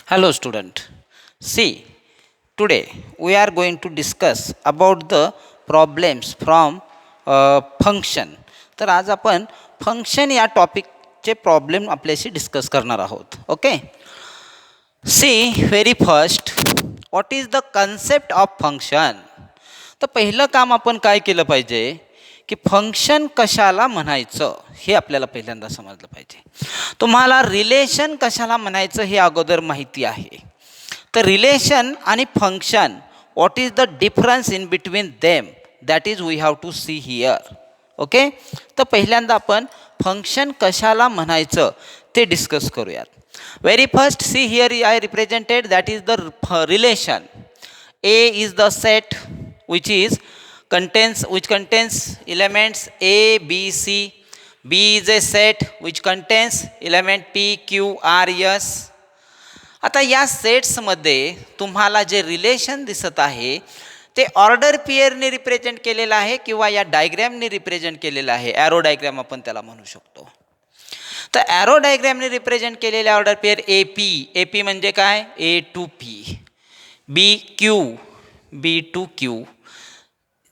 Hello student. See, today we are going to discuss about the problems from function. तर आज आपण function या टॉपिकचे problem आपल्याशी discuss करणार आहोत. Okay. See very first, what is the concept of function. तर पहिलं काम आपण काय केलं पाहिजे की फंक्शन कशाला म्हणायचं हे आपल्याला पहिल्यांदा समजलं पाहिजे. तुम्हाला रिलेशन कशाला म्हणायचं हे अगोदर माहिती आहे. तर रिलेशन आणि function, what is the difference in between them, that is we have to see here. Okay. तर पहिल्यांदा आपण फंक्शन कशाला म्हणायचं ते डिस्कस करूयात. Very first, see here I represented, that is the relation. A is the set which contains elements A, B, C. B is a set which contains element P, Q, R, S. आता या सेट्समध्ये तुम्हाला जे relation दिसत आहे ते order पेअरने represent केलेलं आहे किंवा या डायग्रॅमने रिप्रेझेंट केलेलं आहे. ॲरो डायग्रॅम आपण त्याला म्हणू शकतो. तर ॲरो डायग्रॅमने रिप्रेझेंट केलेले ऑर्डर पेअर ए पी म्हणजे काय, A to P, B Q, B to Q,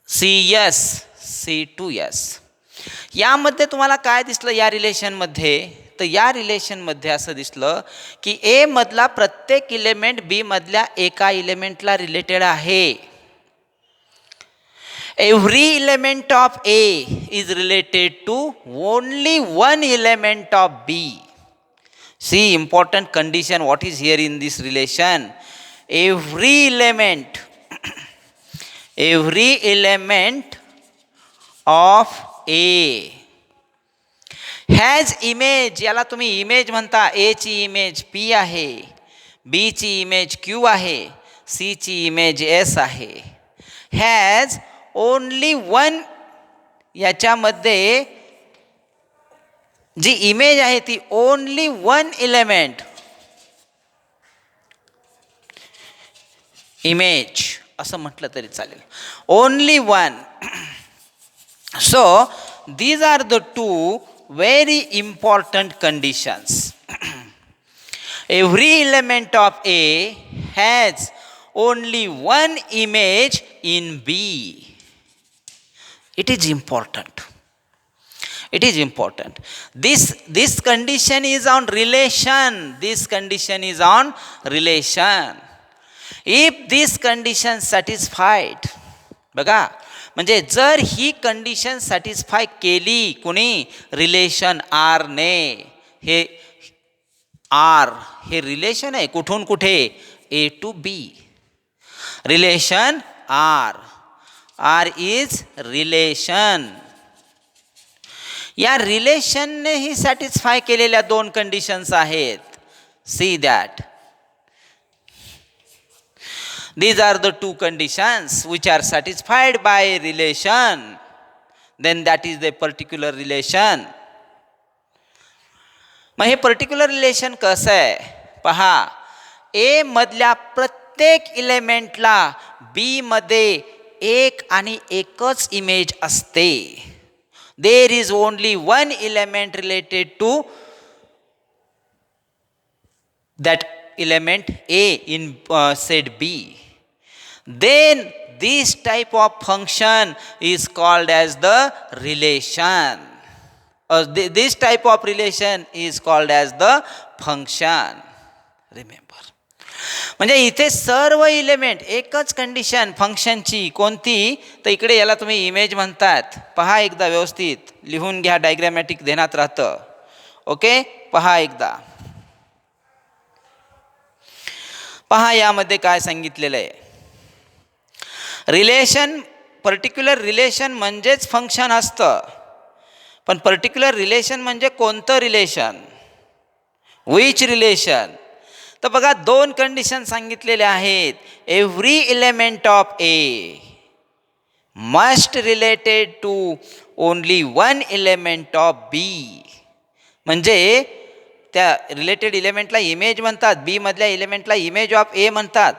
CS, C to S. यामध्ये तुम्हाला काय दिसलं या रिलेशनमध्ये, तर या रिलेशनमध्ये असं दिसलं की ए मधला प्रत्येक इलेमेंट बी मधल्या एका इलेमेंटला रिलेटेड आहे. Every element of A is related to only one element of B. See important condition what is here in this relation. every element of A has image. याला तुम्ही इमेज म्हणता. A ची image P आहे, B ची image Q आहे, C ची image S आहे. has only one, याच्यामध्ये जी इमेज आहे ती ओनली वन इलेमेंट इमेज असं म्हटलं तरी चालेल. Only one. So these are the two very important conditions. Every element of A has only one image in B. It is important. It is important. This condition is on relation. This condition is on relation. If this condition satisfied, बघा, म्हणजे जर ही condition satisfy केली कुणी, relation R ने. हे R हे relation आहे कुठून कुठे, A to B. Relation R is relation. या रिलेशननेही सॅटिस्फाय केलेल्या दोन कंडिशन्स आहेत. See that these are the two conditions which are satisfied by relation, then that is the particular relation. मग हे पर्टिक्युलर रिलेशन कसं आहे पहा. ए मधल्या प्रत्येक इलेमेंटला बी मध्ये एक आणि एकच इमेज असते. There is only one element related to that element A in set B. Then this type of function is called as the relation. This type of relation is called as the function. Remember. म्हणजे इथे सर्व element एकच condition फंक्शनची कोणती, तर इकडे याला तुम्ही इमेज म्हणतात. पहा एकदा व्यवस्थित लिहून घ्या, डायग्रॅमॅटिक ध्यानात राहतं. ओके. पहा एकदा, पहा यामध्ये काय सांगितलेलं आहे. रिलेशन, पर्टिक्युलर रिलेशन म्हणजेच फंक्शन असतं. पण पर्टिक्युलर रिलेशन म्हणजे कोणतं रिलेशन, विच रिलेशन. तर बघा दोन कंडिशन सांगितलेल्या आहेत. Every element of A must related to only one element of B. म्हणजे त्या रिलेटेड इलेमेंटला इमेज म्हणतात, बी मधल्या इलेमेंटला इमेज ऑफ ए म्हणतात.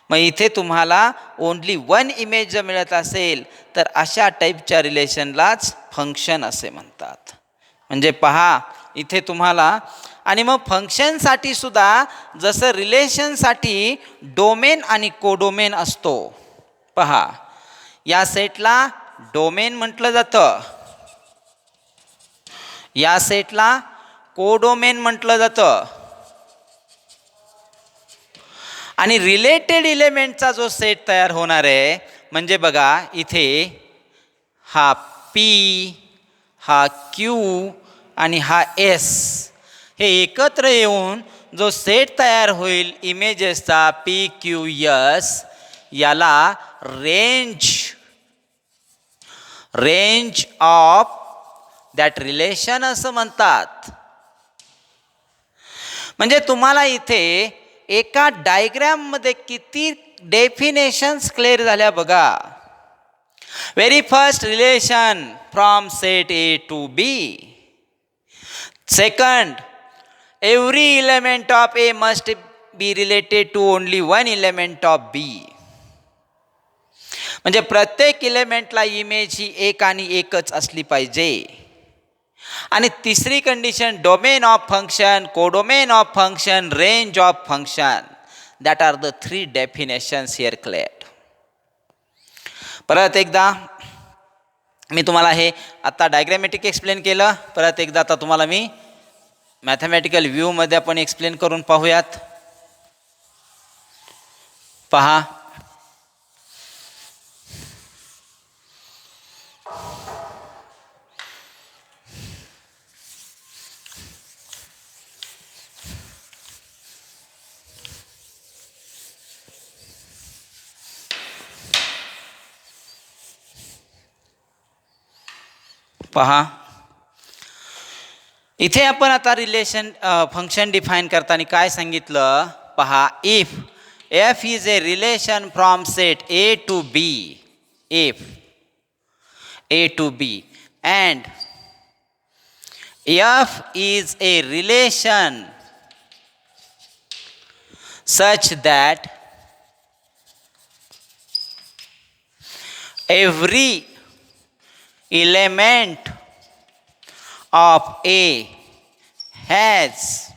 मग इथे तुम्हाला ओनली वन इमेज जर मिळत असेल तर अशा टाईपच्या रिलेशनलाच फंक्शन असे म्हणतात. म्हणजे पहा इथे तुम्हाला. आणि मग फंक्शनसाठी सुद्धा जसं रिलेशनसाठी डोमेन आणि कोडोमेन असतो. पहा, या सेटला डोमेन म्हटलं जातं, या सेटला कोडोमेन म्हटलं जातं. आणि रिलेटेड इलेमेंटचा जो सेट तयार होणार आहे, म्हणजे बघा इथे हा पी, हा क्यू आणि हा एस, हे एकत्र येऊन जो सेट तयार होईल इमेजेसचा पी क्यू एस, याला रेंज ऑफ दॅट रिलेशन असं म्हणतात. म्हणजे तुम्हाला इथे एका डायग्रॅममध्ये किती डेफिनेशन्स क्लिअर झाल्या बघा. Very first, relation from set A to B. Second, every element of A must be related to only one element of B. म्हणजे प्रत्येक इलेमेंटला इमेज ही एक आणि एकच असली पाहिजे. आणि तिसरी condition, domain of function, codomain of function, range of function. That are the 3 definitions here cleared. परत एकदा मी तुम्हाला हे आता डायग्रॅमॅटिक एक्सप्लेन केलं. परत एकदा आता तुम्हाला मी मॅथमॅटिकल व्ह्यूमध्ये आपण एक्सप्लेन करून पाहूयात. पहा, पहा इथे आपण आता रिलेशन फंक्शन डिफाईन करताना काय सांगितलं. पहा, if F is a relation from set A to B, if A to B and F is a relation such that every element of A has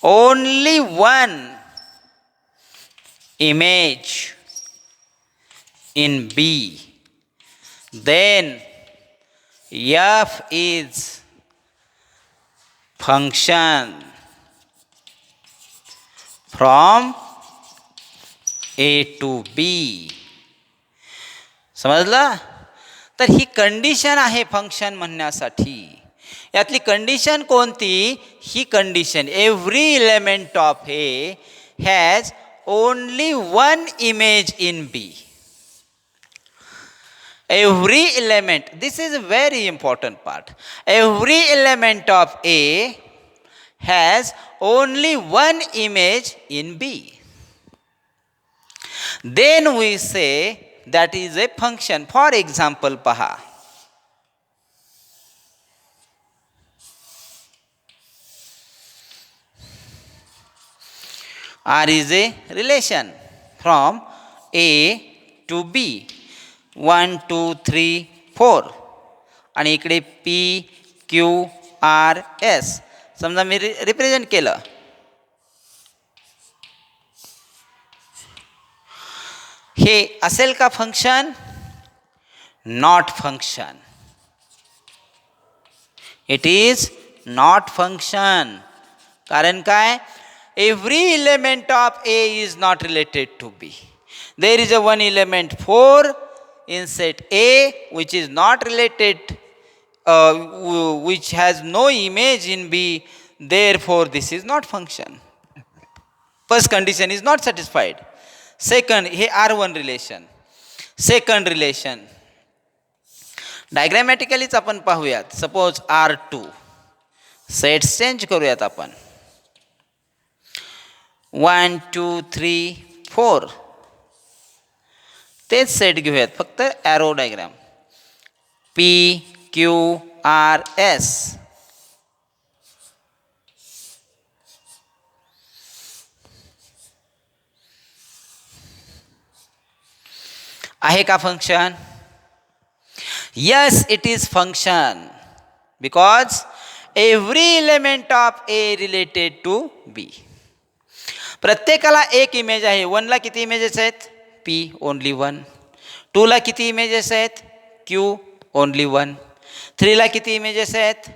only one image in B, then F is function from A to B. समजलं? तर ही condition आहे function म्हणण्यासाठी. यातली condition कोणती? ही condition, every element of A has only one image in B. Every element, this is a very important part. Every element of A has only one image in B. Then we say that is a function. For example, paha, R is a relation from A to B, 1 2 3 4, आणि इकडे P Q R S समजा मी represent केलं. हे असेल का function? Not function. It is not function. कारण काय? Every element of A is not related to B. There is a one element 4 in set A which is not related, which has no image in B, therefore this is not function. First condition is not satisfied. Second, हे R1 relation. Second relation, डायग्रॅमॅटिकलीच आपण पाहूयात. Suppose R2, sets change करूयात आपण. 1 2 3 4 तेच set घेऊयात, फक्त arrow diagram. P Q R S. आहे का function? Yes, it is function because every element of A related to B. प्रत्येकाला एक इमेज आहे. 1ला किती इमेजेस आहेत? P only 1. 2ला किती इमेजेस आहेत? Q only 1. 3ला किती इमेजेस आहेत?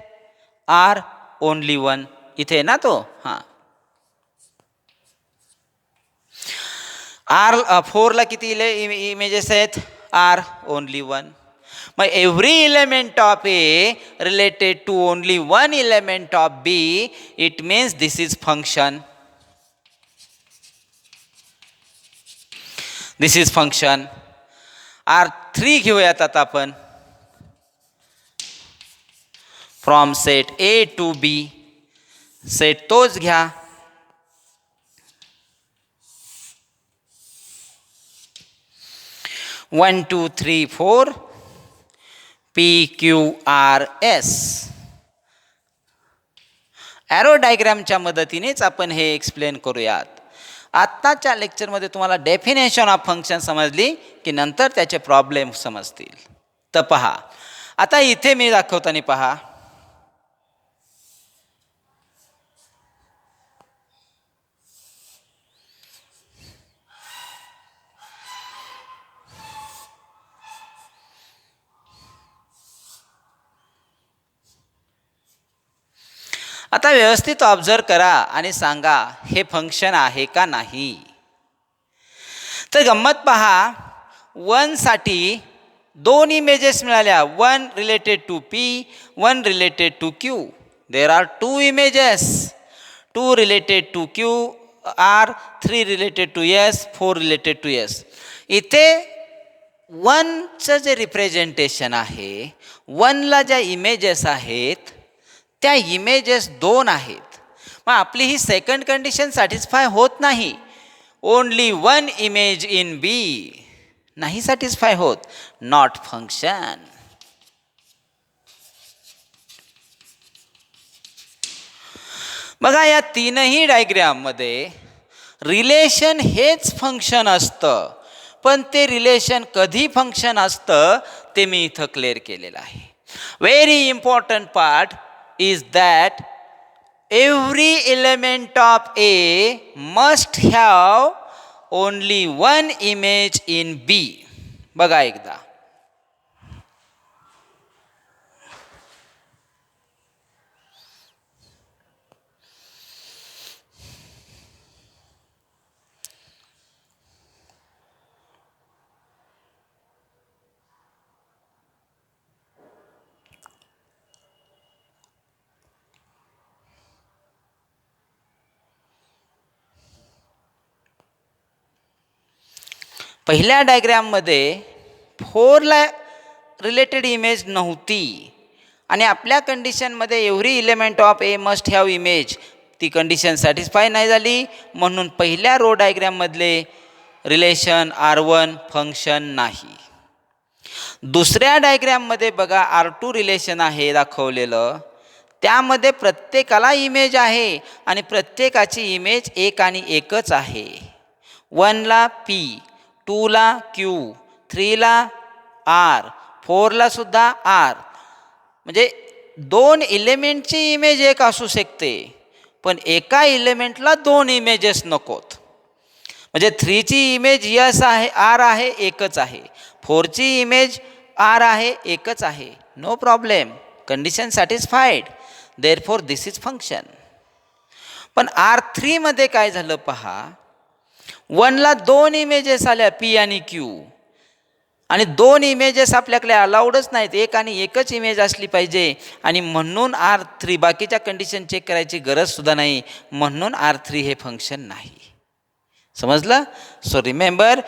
Are only 1. इथे ना तो हां. आर 4ला किती इमेजेस आहेत? Are only 1. मग every element of A related to only 1 element of B, it means this is function. This is function. R3 घेऊयात आता आपण. From set A to B. Set तोच घ्या. One two three four P Q R S. Arrow डायग्रामच्या मदतीनेच आपण हे explain करूयात. आत्ताच्या लेक्चरमध्ये तुम्हाला डेफिनेशन ऑफ फंक्शन समजली की नंतर त्याचे प्रॉब्लेम समजतील. तर पहा आता इथे मी दाखवताना पहा. आता व्यवस्थित ऑब्झर्व करा आणि सांगा हे फंक्शन आहे का नाही. तर गंमत पहा. 1 साठी 2 इमेजेस मिळाल्या. 1 related to P, 1 related to Q. There are 2 images. 2 related to Q R, 3 related to S, 4 related to S. इथे 1चं जे रिप्रेझेंटेशन आहे, 1ला ज्या इमेजेस आहेत त्या इमेजेस 2 आहेत. मग आपली ही सेकंड कंडिशन सॅटिस्फाय होत नाही. ओनली 1 इमेज इन बी नाही सॅटिस्फाय होत. Not function. बघा या तीनही डायग्राममध्ये रिलेशन हेच फंक्शन असतं. पण ते रिलेशन कधी फंक्शन असतं ते मी इथं क्लिअर केलेलं आहे. Very important part is that every element of A must have only one image in B. बघा एकदा. पहिल्या डायग्राममध्ये 4ला रिलेटेड इमेज नव्हती आणि आपल्या कंडिशनमध्ये every element of A must have image, ती कंडिशन सॅटिस्फाय नाही झाली. म्हणून पहिल्या रो डायग्राममधले रिलेशन R1 फंक्शन नाही. दुसऱ्या डायग्राममध्ये बघा R2 रिलेशन आहे दाखवलेलं. त्यामध्ये प्रत्येकाला इमेज आहे आणि प्रत्येकाची इमेज एक आणि एकच आहे. 1ला पी, 2ला क्यू, 3ला आर, 4ला सुद्धा आर. म्हणजे 2 एलिमेंटची इमेज एक असू शकते पण एका एलिमेंटला 2 इमेजेस नकोत. म्हणजे 3ची इमेज यस आहे, आर आहे, एकच आहे. 4ची इमेज आर आहे, एकच आहे. No problem. Condition satisfied. Therefore this is function. पण R3 मध्ये काय झालं पहा. 1ला 2 इमेजेस आल्या पी आणि क्यू आणि 2 इमेजेस आपल्याकडे अलाउडच नाहीत. एक आणि एकच इमेज असली पाहिजे आणि म्हणून R3 बाकीच्या कंडिशन चेक करायची गरज सुद्धा नाही. म्हणून R3 हे फंक्शन नाही. समजलं. So remember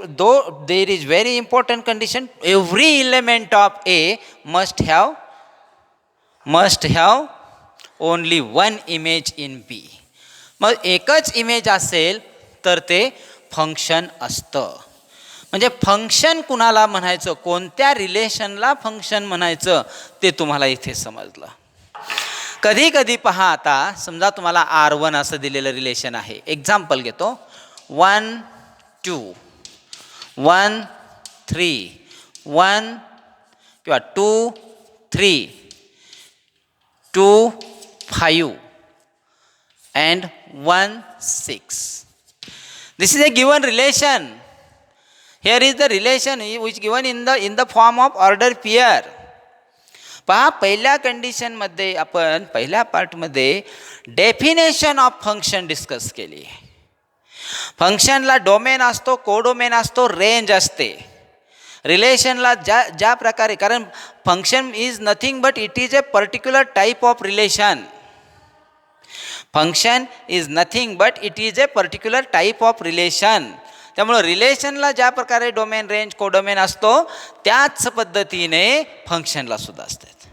though there is very important condition. Every element of A must have only 1 image in B. मग एकच इमेज असेल तर ते फंक्शन असतं. म्हणजे फंक्शन कुणाला म्हणायचं, कोणत्या रिलेशनला फंक्शन म्हणायचं ते तुम्हाला इथे समजलं. कधी कधी पहा. आता समजा तुम्हाला R1 असं दिलेलं रिलेशन आहे. एक्झाम्पल घेतो. 1 2 1 3 1 किंवा 2 3 2 5 and 1 6. This is a given relation. Here is the relation which given in the form of order pair. पहा, पहिल्या कंडिशनमध्ये आपण पहिल्या पार्टमध्ये डेफिनेशन ऑफ फंक्शन डिस्कस केली. फंक्शनला डोमेन असतो, कोडोमेन असतो, रेंज असते. रिलेशनला ज्या प्रकारे, कारण function is nothing but it is a particular type of relation. Function is nothing but it is a particular type of relation. त्यामुळं रिलेशनला ज्या प्रकारे डोमेन, रेंज, कोडोमेन असतो त्याच पद्धतीने फंक्शनला सुद्धा असतात.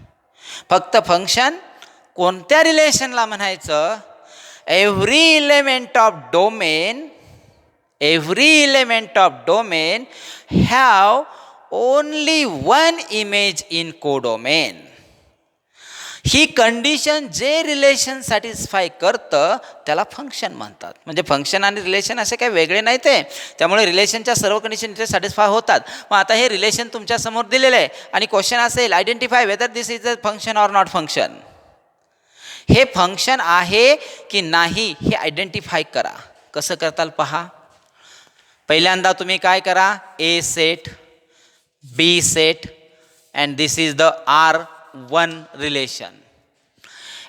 फक्त फंक्शन कोणत्या रिलेशनला म्हणायचं, every element of domain have only one image in codomain. He condition जे रिलेशन सॅटिस्फाय करतं त्याला फंक्शन म्हणतात. म्हणजे फंक्शन आणि रिलेशन असे काही वेगळे नाही ते. त्यामुळे रिलेशनच्या सर्व कंडिशन इथे सॅटिस्फाय होतात. मग आता हे रिलेशन तुमच्यासमोर दिलेलं आहे आणि क्वेश्चन असेल identify whether this is a function or not function. हे फंक्शन आहे की नाही हे आयडेंटिफाय करा. कसं करताल पहा. पहिल्यांदा तुम्ही काय करा, A set, B set and this is the R1 relation.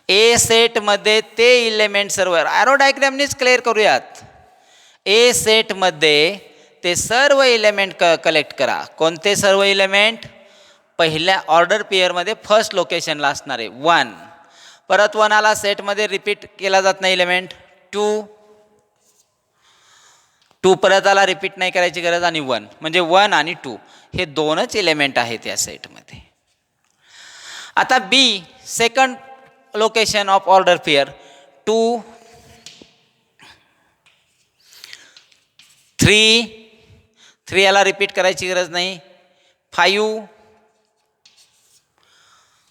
A सेटमध्ये ते इलेमेंट सर्व, ॲरो डायग्रॅमनीच क्लिअर करूयात. ए सेटमध्ये ते सर्व इलेमेंट कलेक्ट करा. कोणते सर्व इलेमेंट, पहिल्या ऑर्डर पेअरमध्ये फर्स्ट लोकेशनला असणारे 1. परत 1 आला सेटमध्ये रिपीट केला जात नाही इलेमेंट. 2 परत आला, रिपीट नाही करायची गरज, आणि 1 म्हणजे 1 आणि 2 हे दोनच इलेमेंट आहेत या सेटमध्ये. आता B second location of order pair 2 3 याला रिपीट करायची गरज नाही, 5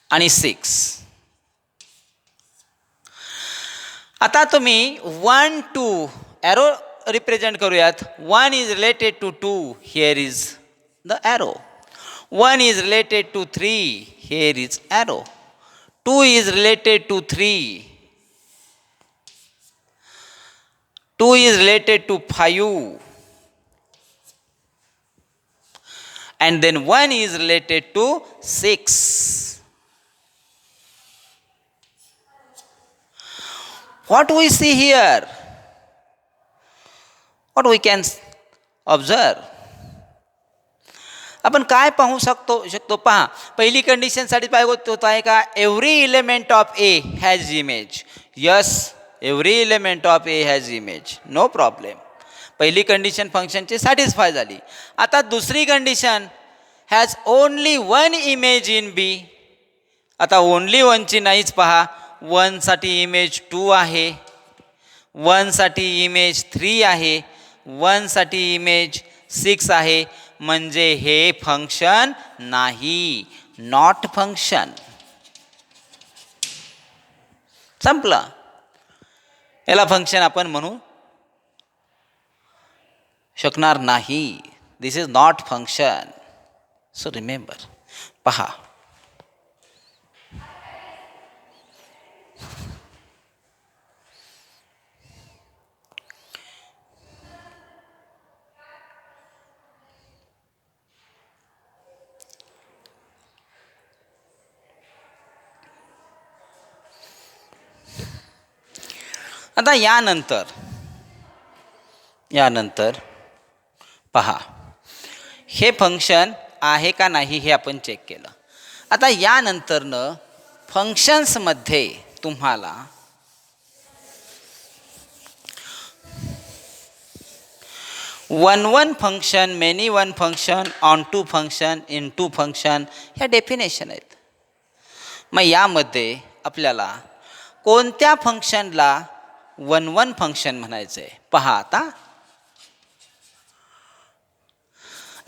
आणि 6. आता तुम्ही 1 2 ॲरो रिप्रेझेंट करूयात. 1 is related to 2, here is the arrow. 1 is related to 3, here is arrow. 2 is related to 3. 2 is related to 5. And then 1 is related to 6. What we see here? What we can observe? आपण काय पाहू शकतो पहा. पहिली condition satisfy होत आहे का, every element of A has image. Yes, every element of A has image, no problem. पहिली कंडिशन फंक्शनची सॅटिस्फाय झाली. आता दुसरी condition, has only one image in B. आता ओनली 1ची नाहीच पहा. 1 साठी इमेज 2 आहे, 1 साठी इमेज 3 आहे, 1 साठी इमेज 6 आहे. म्हणजे हे फंक्शन नाही, नॉट फंक्शन. संपलं. याला फंक्शन आपण म्हणू शकणार नाही. This is not function. So remember, पहा. आता यानंतर पहा, हे फंक्शन आहे का नाही हे आपण चेक केलं. आता यानंतरनं फंक्शन्समध्ये तुम्हाला one function, many one function, onto function, into function ह्या डेफिनेशन आहेत. मग यामध्ये आपल्याला कोणत्या फंक्शनला वन फंक्शन म्हणायचं आहे पहा. आता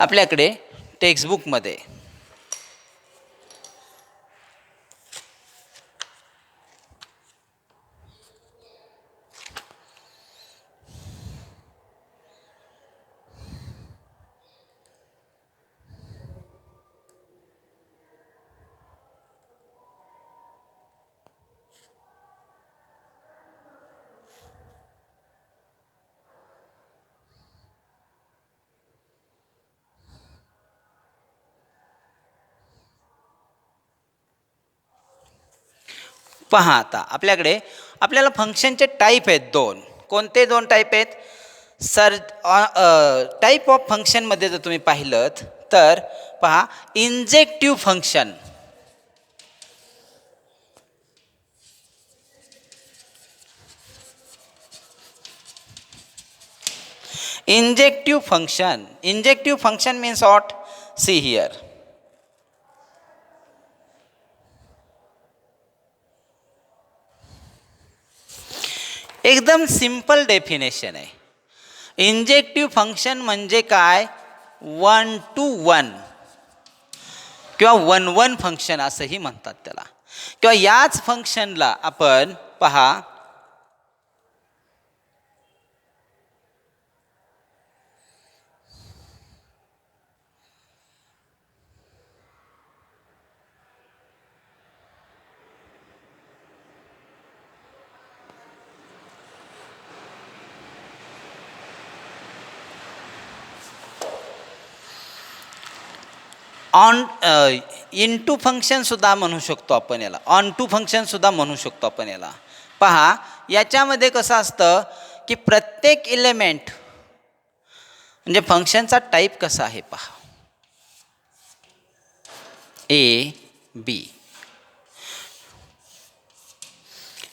आपल्याकडे टेक्स्टबुकमध्ये पहा आता आपल्याला फंक्शनचे टाईप आहेत दोन. कोणते दोन टाईप आहेत? टाईप ऑफ फंक्शनमध्ये जर तुम्ही पाहिलं तर पहा, injective function. Injective function means what? See here. एकदम सिंपल डेफिनेशन आहे. इंजेक्टिव्ह फंक्शन म्हणजे काय? 1 to 1 किंवा 1-1 फंक्शन असंही म्हणतात त्याला. किंवा याच फंक्शनला आपण पहा इनटू फंक्शनसुद्धा म्हणू शकतो आपण याला. ऑन टू फंक्शनसुद्धा म्हणू शकतो आपण याला. पहा, याच्यामध्ये कसं असतं की प्रत्येक एलिमेंट म्हणजे फंक्शनचा टाईप कसा आहे पहा. A B,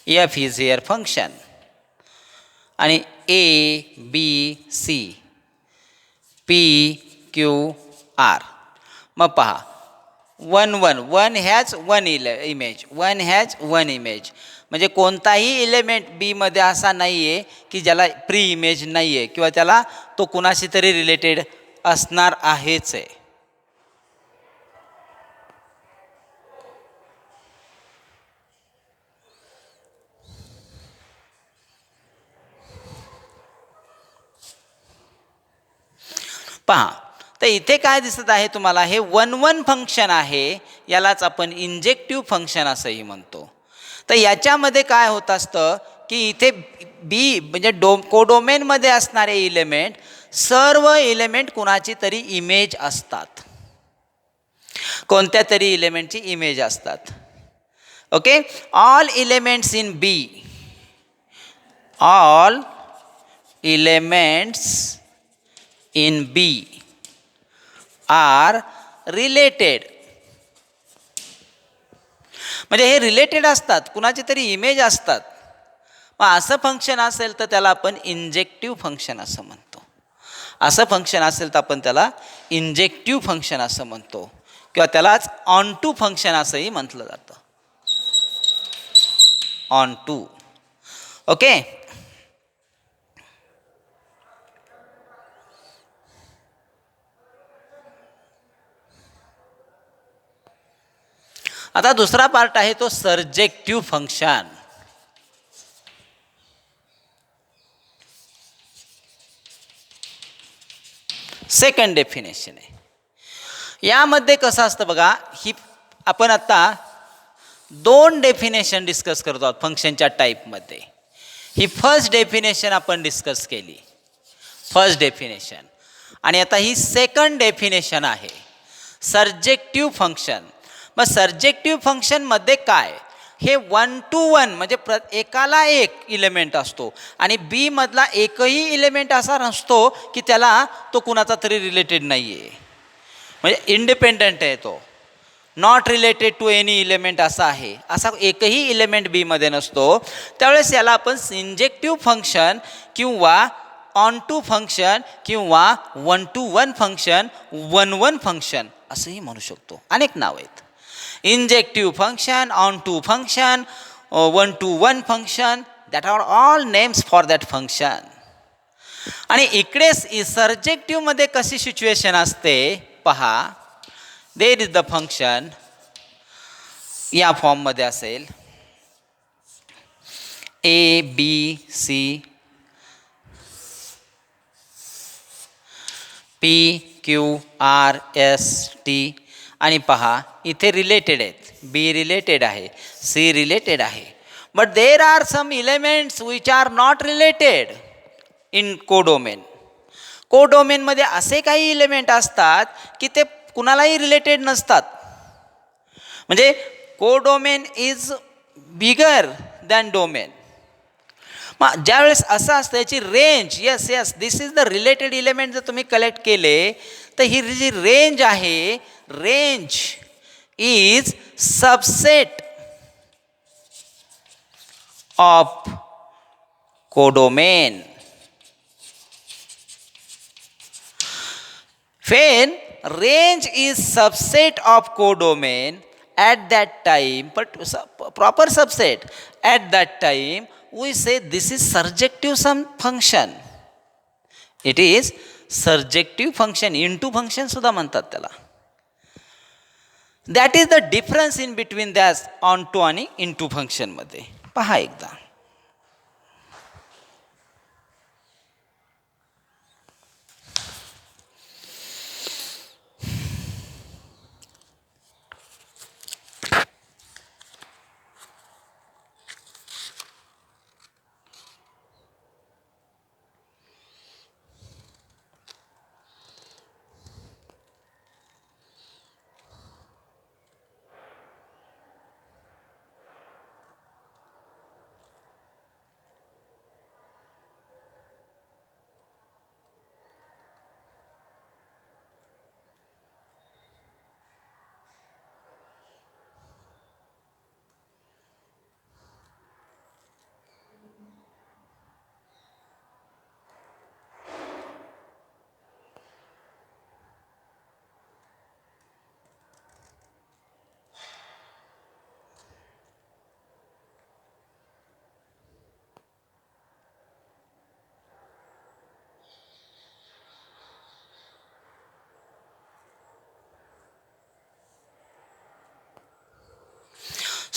F is here function, आणि A B C, P Q R. मग पहा, 1 has one image, 1 has one image. म्हणजे कोणताही एलिमेंट बीमध्ये असा नाही आहे की ज्याला प्री इमेज नाही आहे किंवा त्याला तो कुणाशी तरी रिलेटेड असणार आहेच आहे. पहा, तर इथे काय दिसत आहे तुम्हाला? हे 1-1 फंक्शन आहे, यालाच आपण इंजेक्टिव्ह फंक्शन असंही म्हणतो. तर याच्यामध्ये काय होत असतं की इथे बी म्हणजे कोडोमेनमध्ये असणारे इलेमेंट, सर्व इलेमेंट कुणाची तरी इमेज असतात, कोणत्या तरी इलेमेंटची इमेज असतात. Okay, all elements in B, all elements in B are related. म्हणजे हे रिलेटेड असतात, कुणाची तरी इमेज असतात. मग असं फंक्शन असेल तर त्याला आपण इंजेक्टिव्ह फंक्शन असं म्हणतो. असं फंक्शन असेल तर आपण त्याला इंजेक्टिव्ह फंक्शन असं म्हणतो, किंवा त्यालाच ऑन टू फंक्शन असंही म्हटलं जातं. On to. ओके, आता दुसरा पार्ट आहे तो सर्जेक्टिव्ह फंक्शन. सेकंड डेफिनेशन आहे. यामध्ये कसं असतं बघा, ही आपण आता 2 डेफिनेशन डिस्कस करतो आहोत फंक्शनच्या टाईपमध्ये. ही फर्स्ट डेफिनेशन आपण डिस्कस केली, फर्स्ट डेफिनेशन. आणि आता ही सेकंड डेफिनेशन आहे, सर्जेक्टिव्ह फंक्शन. मग सर्जेक्टिव्ह फंक्शनमध्ये काय? हे 1 to 1 म्हणजे एकाला एक इलेमेंट असतो, आणि बी मधला एकही इलेमेंट असा नसतो की त्याला तो कुणाचा तरी रिलेटेड नाही आहे, म्हणजे इंडिपेंडंट आहे तो, not related to any element असा आहे. असा एकही इलेमेंट बीमध्ये नसतो. त्यावेळेस याला आपण इंजेक्टिव्ह फंक्शन किंवा ऑन टू फंक्शन किंवा 1 to 1 फंक्शन, 1-1 फंक्शन असंही म्हणू शकतो. अनेक नाव आहेत. Injective function, onto function, 1 to 1 function, that are all names for that function. आणि इकडे सर्जेक्टिव्हमध्ये कशी सिच्युएशन असते पहा. देर इज द फंक्शन या फॉर्ममध्ये असेल, A B C P Q R S T, आणि पहा इथे रिलेटेड आहेत, बी रिलेटेड आहे, सी रिलेटेड आहे. But there are some elements which are not related in codomain. कोडोमेनमध्ये असे काही इलेमेंट असतात की ते कुणालाही रिलेटेड नसतात. म्हणजे codomain is bigger than domain. मग ज्यावेळेस असं असतं याची range, yes this is the related element जर तुम्ही कलेक्ट केले तर ही जी रेंज आहे, range is subset of codomain. When range is subset of codomain at that time, but proper subset at that time, we say this is surjective some function. It is surjective function, into function सुद्धा म्हणतात त्याला. That is the difference in between that onto आणि into function मध्ये. पहा एकदा.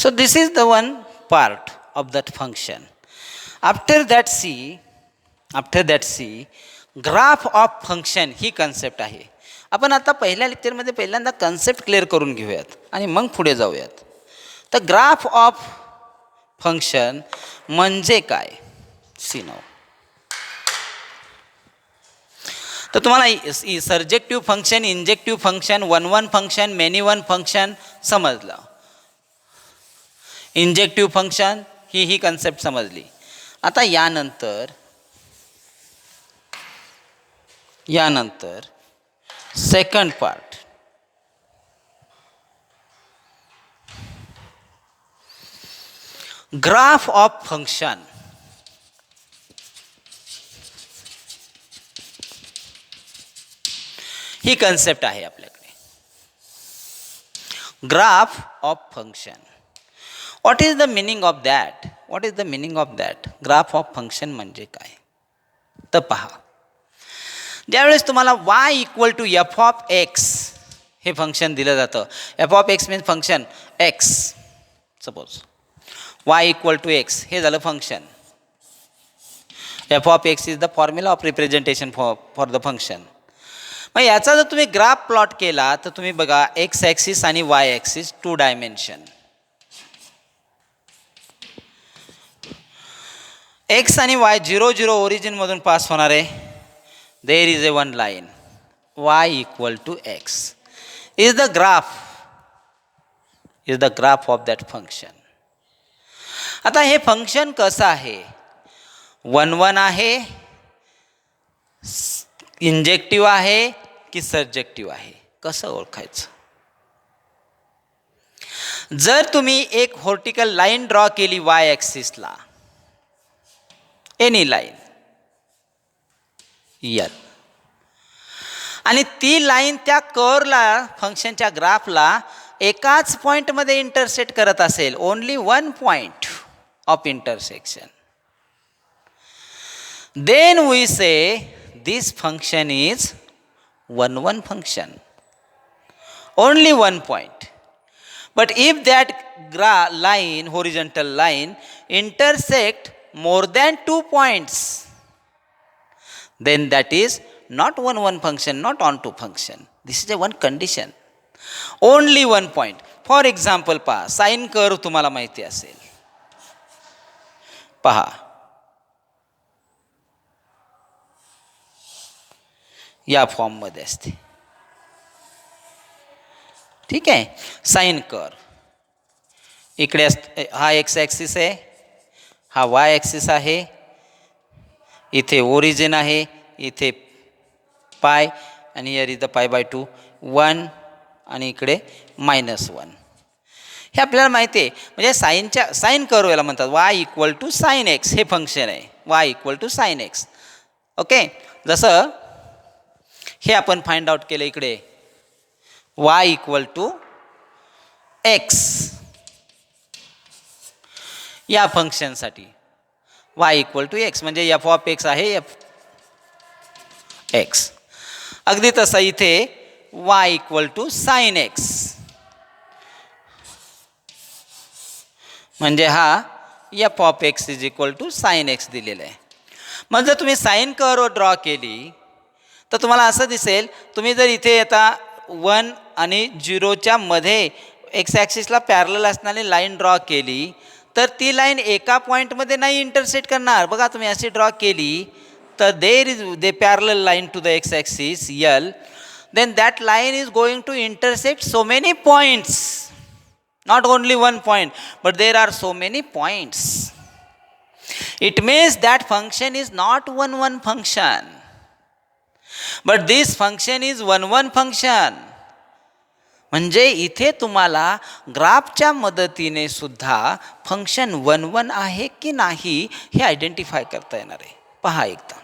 So this is the one part of that function. After that see graph of function he concept आहे. आपण आता पहिल्या लेक्चरमध्ये पहिल्यांदा कन्सेप्ट क्लिअर करून घेऊयात आणि मग पुढे जाऊयात. तर ग्राफ ऑफ फंक्शन म्हणजे काय, सी नाव. तर तुम्हाला surjective function, injective function, one function, many one function समजलं. इंजेक्टिव्ह फंक्शन ही कन्सेप्ट समजली. आता यानंतर second part, graph of function. ही कन्सेप्ट आहे आपल्याकडे, graph of function. What is the meaning of that? What is the meaning of that? Graph of function म्हणजे काय? तर पहा, ज्यावेळेस तुम्हाला y equal to F of X हे फंक्शन दिलं जातं. F of X means function X. Suppose y equal to X हे झालं function. F of X is the formula of representation for the function. मग याचा जर तुम्ही ग्राफ प्लॉट केला तर तुम्ही बघा, एक्स ॲक्सिस आणि वाय ॲक्सिस 2 डायमेन्शन. एक्स आणि वाय 0 ओरिजिनमधून पास होणार आहे. There is a one line, Y equal to X is the graph of that function. आता हे फंक्शन कसं आहे, 1 आहे, इंजेक्टिव्ह आहे की सर्जेक्टिव्ह आहे, कसं ओळखायचं? जर तुम्ही एक व्हर्टिकल लाईन ड्रॉ केली वाय ॲक्सिसला, एनी लाईन यल, आणि ती लाईन त्या कर्वला, फंक्शनच्या ग्राफला एकाच पॉईंटमध्ये इंटरसेक्ट करत असेल, only 1 point of intersection, then we say this function is 1 function, only 1 point. But if that line, horizontal line, intersect more than 2 points, then that is not 1 function, not onto function. This is a one condition. Only 1 point. For example, पहा, sine curve तुम्हाला माहिती असेल. पहा, या form मध्ये असते. ठीक आहे, साइन कर्व इकडे हा एक्स ॲक्सिस आहे, हा वाय ॲक्सिस आहे, इथे ओरिजिन आहे, इथे पाय आणि here is the pi by 2 1 आणि इकडे -1. हे आपल्याला माहिती आहे. म्हणजे साईन कर्व याला म्हणतात. Y equal to sine X हे फंक्शन आहे. Y equal to sine X. Okay. जसं हे आपण फाइंड आउट केलं इकडे वाय इक्वल टू एक्स या फंक्शनसाठी वाय इक्वल टू एक्स म्हणजे एफ ऑफ एक्स आहे एफ एक्स. अगदी तसं इथे Y equal to sine X म्हणजे हा F of X is equal to sine X दिलेला आहे. मग जर तुम्ही साईन कर्व ड्रॉ केली तर तुम्हाला असं दिसेल, तुम्ही जर इथे आता 1 आणि 0च्या मध्ये एक्स ॲक्सिसला पॅरलल असणारी लाईन ड्रॉ केली तर ती लाईन एका पॉईंटमध्ये नाही इंटरसेक्ट करणार. बघा तुम्ही अशी ड्रॉ केली तर there is the parallel line to the X axis यल, then that line is going to intersect so many points, not only one point but there are so many points. It means that function is not one function but this function is one function. म्हणजे इथे तुम्हाला ग्राफच्या मदतीने सुद्धा function 1 आहे की नाही हे आयडेंटिफाय करता येणार आहे. पहा एकदा